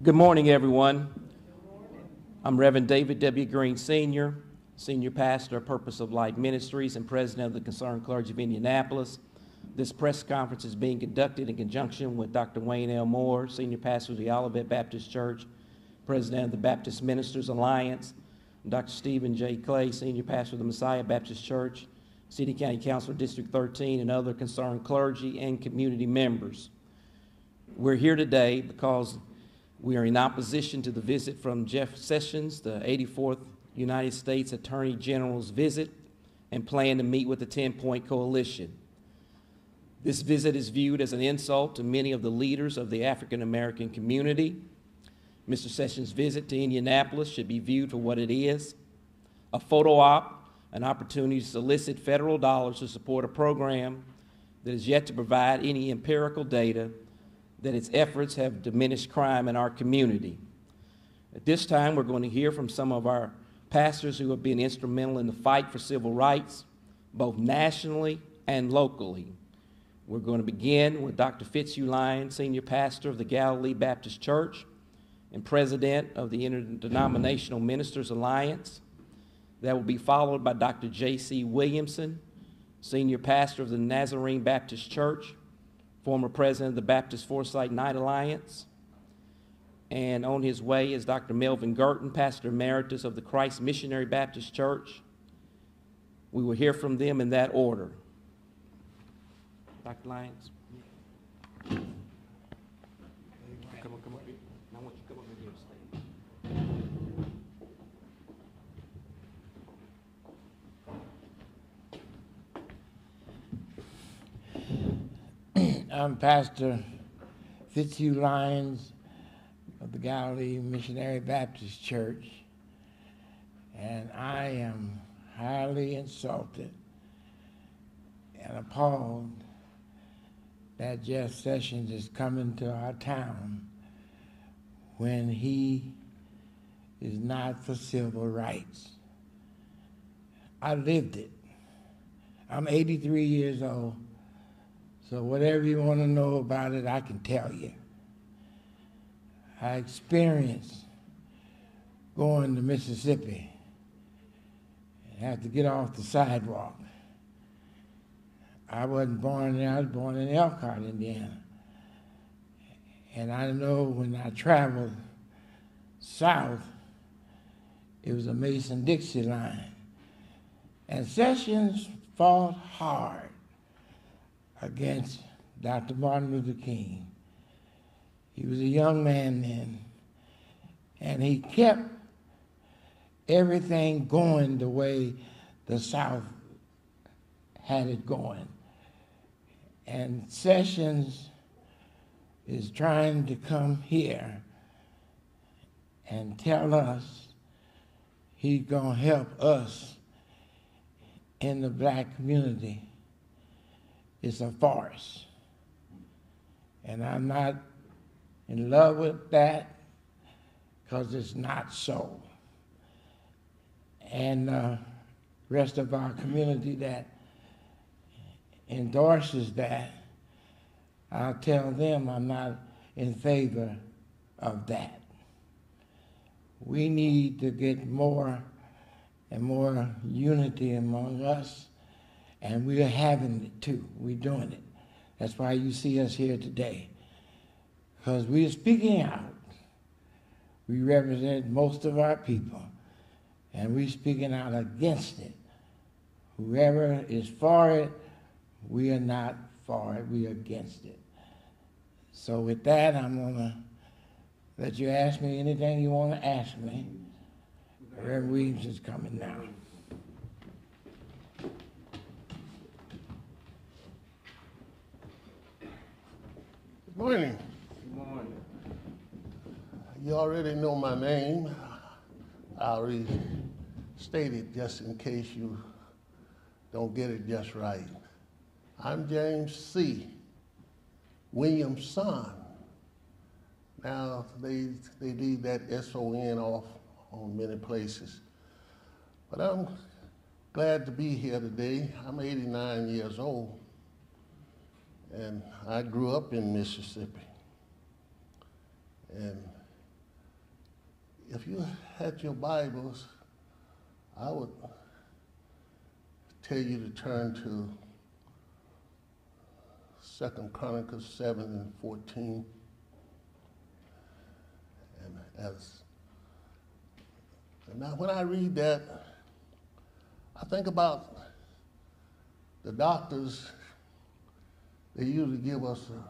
Good morning, everyone. I'm Reverend David W. Green, Sr., Senior Pastor of Purpose of Life Ministries and President of the Concerned Clergy of Indianapolis. This press conference is being conducted in conjunction with Dr. Wayne L. Moore, Senior Pastor of the Olivet Baptist Church, President of the Baptist Ministers Alliance, Dr. Stephen J. Clay, Senior Pastor of the Messiah Baptist Church, City County Council District 13, and other concerned clergy and community members. We're here today because we are in opposition to the visit from Jeff Sessions, the 84th United States Attorney General's visit, and plan to meet with the 10-Point Coalition. This visit is viewed as an insult to many of the leaders of the African American community. Mr. Sessions' visit to Indianapolis should be viewed for what it is, a photo op, an opportunity to solicit federal dollars to support a program that is yet to provide any empirical data that its efforts have diminished crime in our community. At this time, we're going to hear from some of our pastors who have been instrumental in the fight for civil rights, both nationally and locally. We're going to begin with Dr. Fitzhugh Lyons, Senior Pastor of the Galilee Baptist Church and President of the Interdenominational Ministers Alliance. That will be followed by Dr. J.C. Williamson, Senior Pastor of the Nazarene Baptist Church, former President of the Baptist Foresight Night Alliance. And on his way is Dr. Melvin Gurton, Pastor Emeritus of the Christ Missionary Baptist Church. We will hear from them in that order. Dr. Lyons. Come on. I want you to come over here and stay. I'm Pastor Fitzhugh Lyons of the Galilee Missionary Baptist Church, and I am highly insulted and appalled that Jeff Sessions is coming to our town when he is not for civil rights. I lived it. I'm 83 years old. So whatever you want to know about it, I can tell you. I experienced going to Mississippi and have to get off the sidewalk. I wasn't born there, I was born in Elkhart, Indiana. And I know when I traveled south, it was a Mason-Dixie line. And Sessions fought hard against Dr. Martin Luther King. He was a young man then, and he kept everything going the way the South had it going. And Sessions is trying to come here and tell us he's gonna help us in the black community. It's a farce. And I'm not in love with that because it's not so. And the rest of our community that endorses that, I'll tell them I'm not in favor of that. We need to get more and more unity among us. And we are having it too. We're doing it. That's why you see us here today. Because we are speaking out. We represent most of our people. And we're speaking out against it. Whoever is for it, we are not for it. We are against it. So with that, I'm going to let you ask me anything you want to ask me. Reverend Williams is coming now. Good morning. Good morning. You already know my name. I already stated just in case you don't get it just right. I'm James C. Williams' son. Now, they leave that S-O-N off on many places. But I'm glad to be here today. I'm 89 years old. And I grew up in Mississippi. And if you had your Bibles, I would tell you to turn to 2 Chronicles 7:14. And now when I read that, I think about the doctors. They usually give us a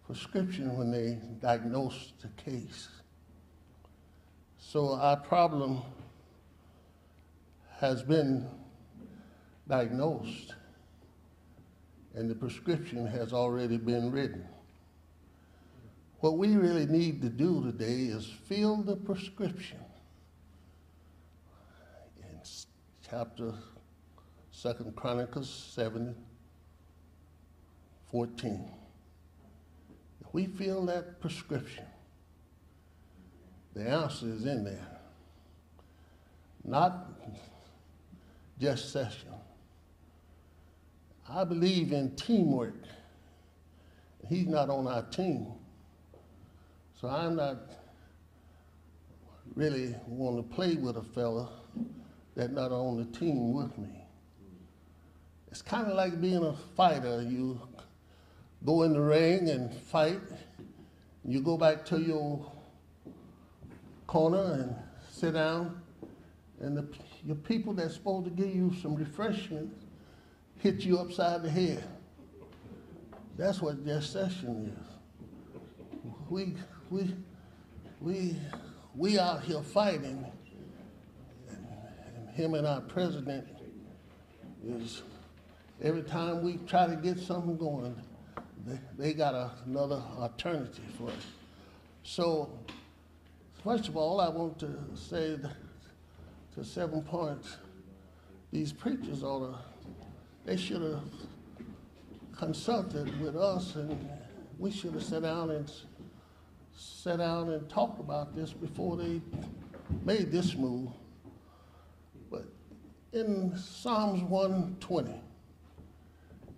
prescription when they diagnose the case. So our problem has been diagnosed, and the prescription has already been written. What we really need to do today is fill the prescription. In chapter 2 Chronicles 7:14. If we fill that prescription, the answer is in there. Not just session. I believe in teamwork. He's not on our team. So I'm not really want to play with a fella that's not on the team with me. It's kind of like being a fighter. You go in the ring and fight. You go back to your corner and sit down, and your people that's supposed to give you some refreshment hit you upside the head. That's what Jeff Sessions is. We out here fighting, and him and our president is, every time we try to get something going, they got another alternative for us. So, first of all, I want to say to 7 points, these preachers they should have consulted with us, and we should have sat down and talked about this before they made this move. But in Psalms 120,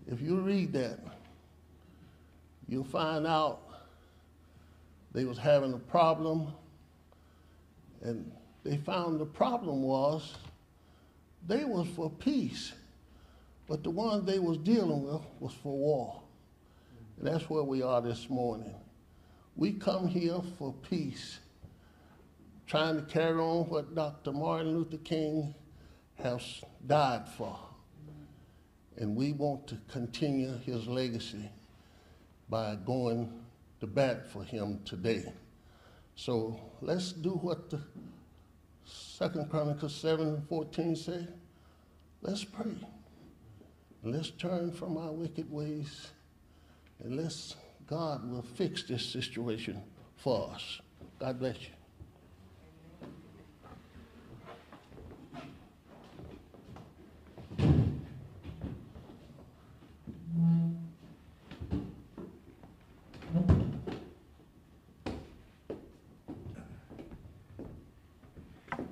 if you read that, you'll find out they was having a problem, and they found the problem was they was for peace, but the one they was dealing with was for war. And that's where we are this morning. We come here for peace, trying to carry on what Dr. Martin Luther King has died for. And we want to continue his legacy by going to bat for him today. So let's do what the 2 Chronicles 7:14 say. Let's pray. Let's turn from our wicked ways, and God will fix this situation for us. God bless you.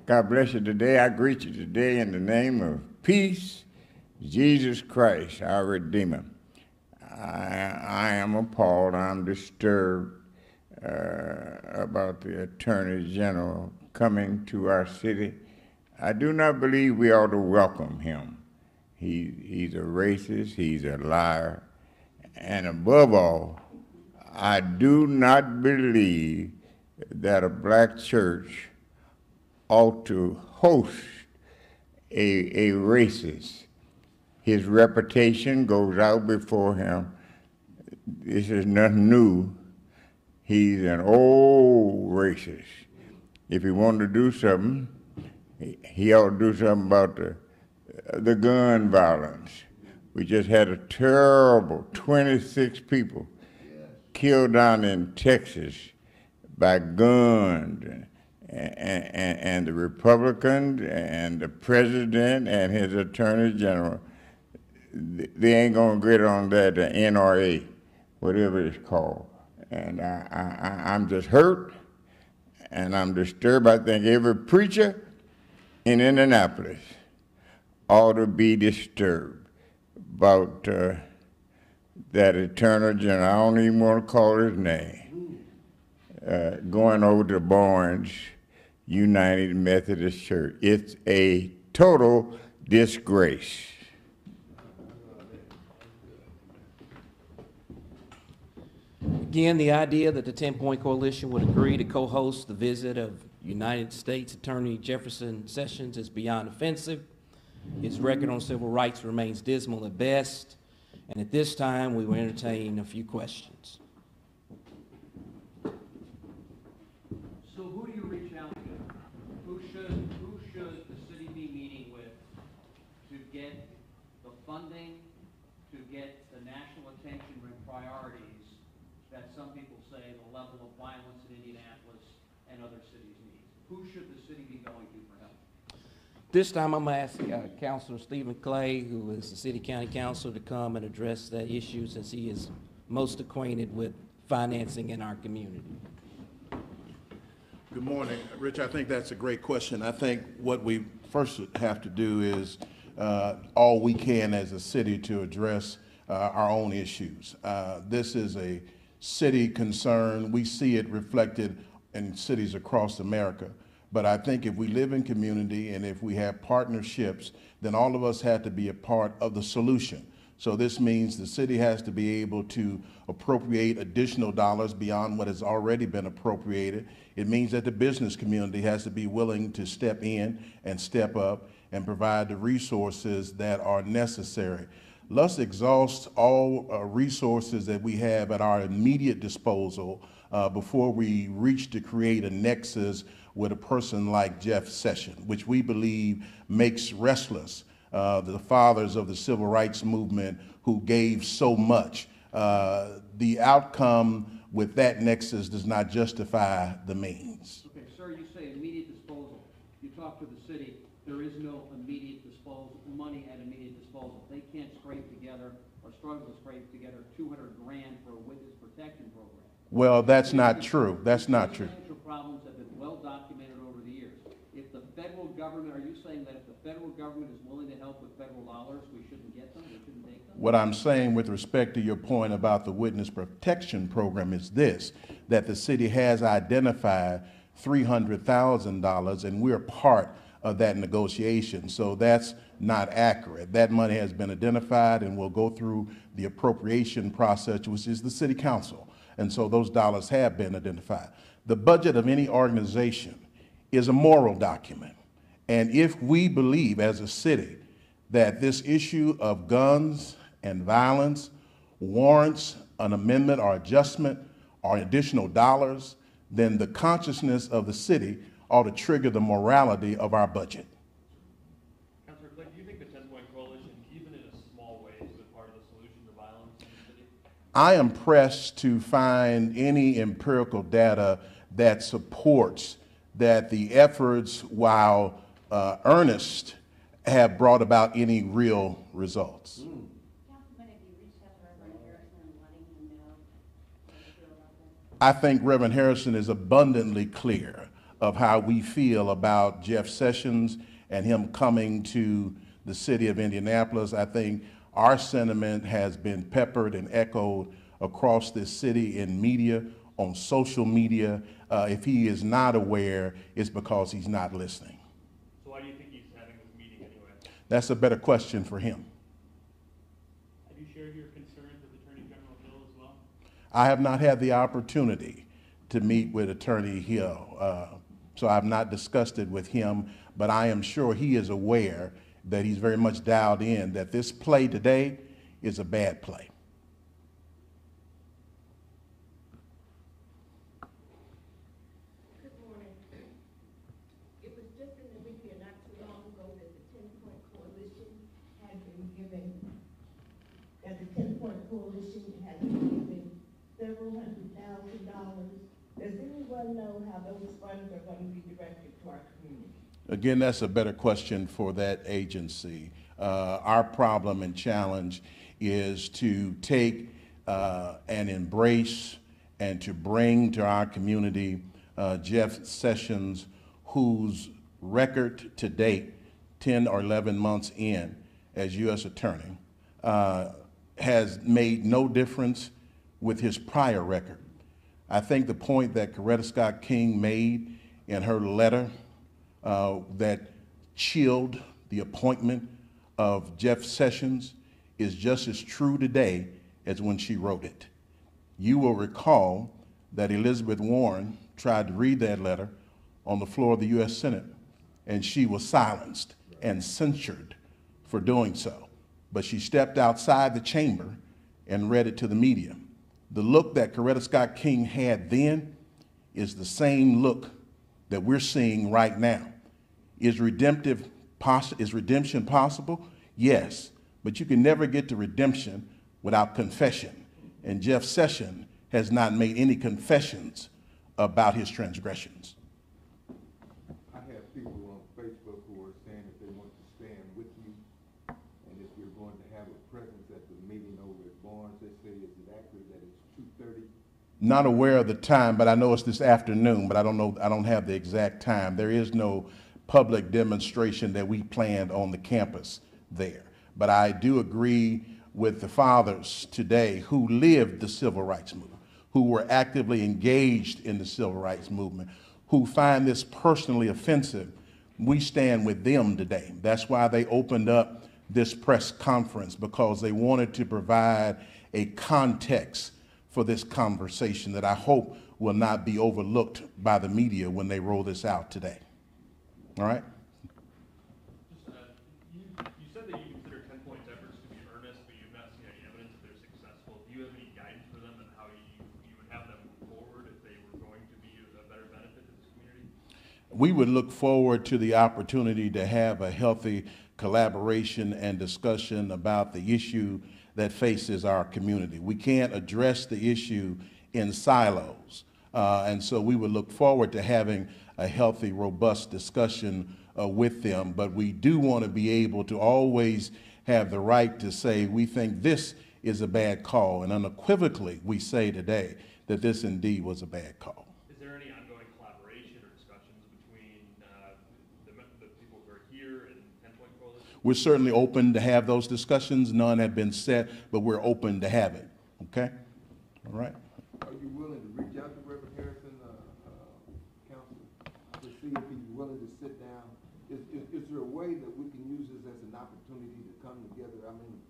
God bless you today. I greet you today in the name of peace, Jesus Christ, our Redeemer. I am appalled. I'm disturbed about the Attorney General coming to our city. I do not believe we ought to welcome him. He's a racist. He's a liar. And above all, I do not believe that a black church ought to host a racist. His reputation goes out before him. This is nothing new. He's an old racist. If he wanted to do something, he ought to do something about the gun violence. We just had a terrible 26 people killed down in Texas by guns. And the Republicans and the president and his attorney general, they ain't gonna get on that, the NRA, whatever it's called. And I'm just hurt, and I'm disturbed. I think every preacher in Indianapolis ought to be disturbed about that attorney general. I don't even want to call his name. going over to Barnes United Methodist Church. It's a total disgrace. Again, the idea that the 10-Point Coalition would agree to co-host the visit of United States Attorney Jeff Sessions is beyond offensive. His record on civil rights remains dismal at best, and at this time, we will entertain a few questions. So who do you reach out to? Who should the city be meeting with to get the funding, to get the national attention and priorities that some people say the level of violence in Indianapolis and other cities needs? Who should the city be going to for help? This time, I'm going to ask Councilor Stephen Clay, who is the City County Councilor, to come and address that issue since he is most acquainted with financing in our community. Good morning, Rich. I think that's a great question. I think what we first have to do is all we can as a city to address our own issues. This is a city concern. We see it reflected in cities across America. But I think if we live in community and if we have partnerships, then all of us have to be a part of the solution. So this means the city has to be able to appropriate additional dollars beyond what has already been appropriated. It means that the business community has to be willing to step in and step up and provide the resources that are necessary. Let's exhaust all resources that we have at our immediate disposal before we reach to create a nexus with a person like Jeff Sessions, which we believe makes restless the fathers of the civil rights movement who gave so much. The outcome with that nexus does not justify the means. Okay, sir, you say immediate disposal. You talk to the city, there is no immediate disposal, money at immediate disposal. They can't scrape together or struggle to scrape together 200 grand for a witness protection program. Well, that's not true. That's not true. Financial problems have been well documented over the years. If the federal government, are you saying that if the federal government is willing to help with federal dollars, we shouldn't get them, we shouldn't take them? What I'm saying with respect to your point about the witness protection program is this, that the city has identified $300,000 and we're part of that negotiation. So that's not accurate. That money has been identified and will go through the appropriation process, which is the city council. And so those dollars have been identified. The budget of any organization is a moral document. And if we believe as a city that this issue of guns and violence warrants an amendment or adjustment or additional dollars, then the consciousness of the city ought to trigger the morality of our budget. Councilor Clay, do you think the 10-Point Coalition, even in a small way, is a part of the solution to violence in the city? I am pressed to find any empirical data that supports that the efforts, while earnest, have brought about any real results. Councilman, have you reached out to Reverend Harrison and letting him know how you feel about this? I think Reverend Harrison is abundantly clear of how we feel about Jeff Sessions and him coming to the city of Indianapolis. I think our sentiment has been peppered and echoed across this city in media, on social media. If he is not aware, it's because he's not listening. So why do you think he's having this meeting anyway? That's a better question for him. Have you shared your concerns with Attorney General Hill as well? I have not had the opportunity to meet with Attorney Hill, so I've not discussed it with him, but I am sure he is aware that he's very much dialed in that this play today is a bad play. Good morning. It was just in the media not too long ago that the 10-Point Coalition had been given, several $100,000. Does anyone know how those funds are going to be directed to our community? Again, that's a better question for that agency. Our problem and challenge is to take and embrace and to bring to our community Jeff Sessions, whose record to date, 10 or 11 months in as U.S. Attorney, has made no difference with his prior record. I think the point that Coretta Scott King made in her letter that chilled the appointment of Jeff Sessions is just as true today as when she wrote it. You will recall that Elizabeth Warren tried to read that letter on the floor of the U.S. Senate, and she was silenced and censured for doing so. But she stepped outside the chamber and read it to the media. The look that Coretta Scott King had then is the same look that we're seeing right now. Is redemption possible? Yes, but you can never get to redemption without confession. And Jeff Sessions has not made any confessions about his transgressions. I have people on Facebook who are saying that they want to stand with you, and if you're going to have a presence at the meeting over at Barnes, they say, is it accurate that it's 2:30? Not aware of the time, but I know it's this afternoon, but I don't have the exact time. There is no public demonstration that we planned on the campus there. But I do agree with the fathers today who lived the civil rights movement, who were actively engaged in the civil rights movement, who find this personally offensive. We stand with them today. That's why they opened up this press conference, because they wanted to provide a context for this conversation that I hope will not be overlooked by the media when they roll this out today. All right? You said that you consider 10-point efforts to be earnest, but you've not seen any evidence that they're successful. Do you have any guidance for them on how you would have them move forward if they were going to be a better benefit to this community? We would look forward to the opportunity to have a healthy collaboration and discussion about the issue that faces our community. We can't address the issue in silos. And so we would look forward to having a healthy, robust discussion with them. But we do want to be able to always have the right to say, we think this is a bad call. And unequivocally, we say today that this indeed was a bad call. Is there any ongoing collaboration or discussions between the people who are here and 10-point Coalition? We're certainly open to have those discussions. None have been set, but we're open to have it. Okay? All right. Are you willing to reach out to Reverend Harrison, counsel, to see if he's willing to sit down? Is there a way that we can use this as an opportunity to come together? I mean,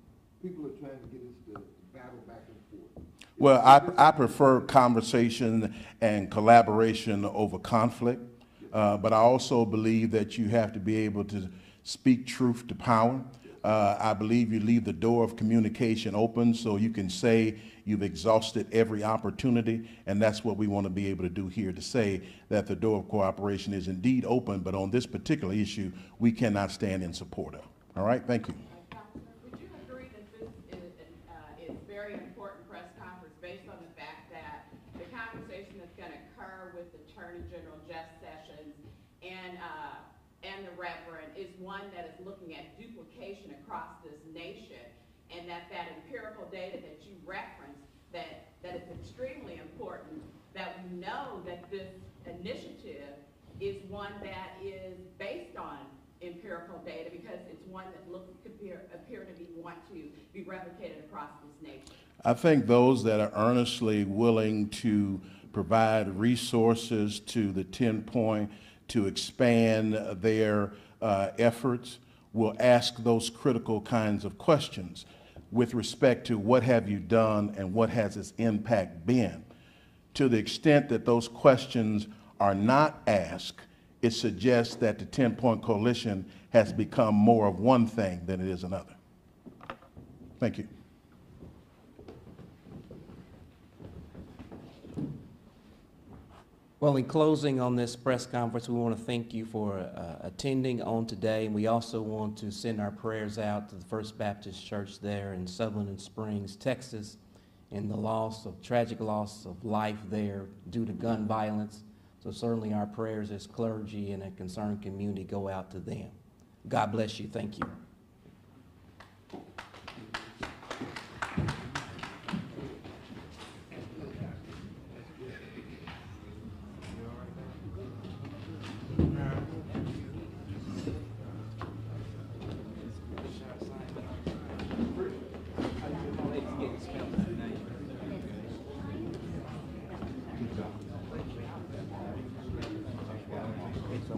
people are trying to get us to battle back and forth. Well, I prefer conversation and collaboration over conflict, but I also believe that you have to be able to speak truth to power. I believe you leave the door of communication open so you can say you've exhausted every opportunity, and that's what we want to be able to do here, to say that the door of cooperation is indeed open, but on this particular issue, we cannot stand in support of. All right, thank you. Would you agree that this is very important press conference based on the fact that the conversation that's going to occur with Attorney General Jeff Sessions and the Reverend is one that is looking at duplication across this nation, and that empirical data that you referenced, that it's extremely important that we know that this initiative is one that is based on empirical data, because it's one that appear to be want to be replicated across this nation. I think those that are earnestly willing to provide resources to the 10-point to expand their efforts will ask those critical kinds of questions with respect to what have you done and what has its impact been. To the extent that those questions are not asked, it suggests that the 10-point coalition has become more of one thing than it is another. Thank you. Well, in closing on this press conference, we want to thank you for attending on today, and we also want to send our prayers out to the First Baptist Church there in Sutherland Springs, Texas, and the tragic loss of life there due to gun violence. So certainly our prayers as clergy and a concerned community go out to them. God bless you. Thank you.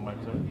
mic, sir.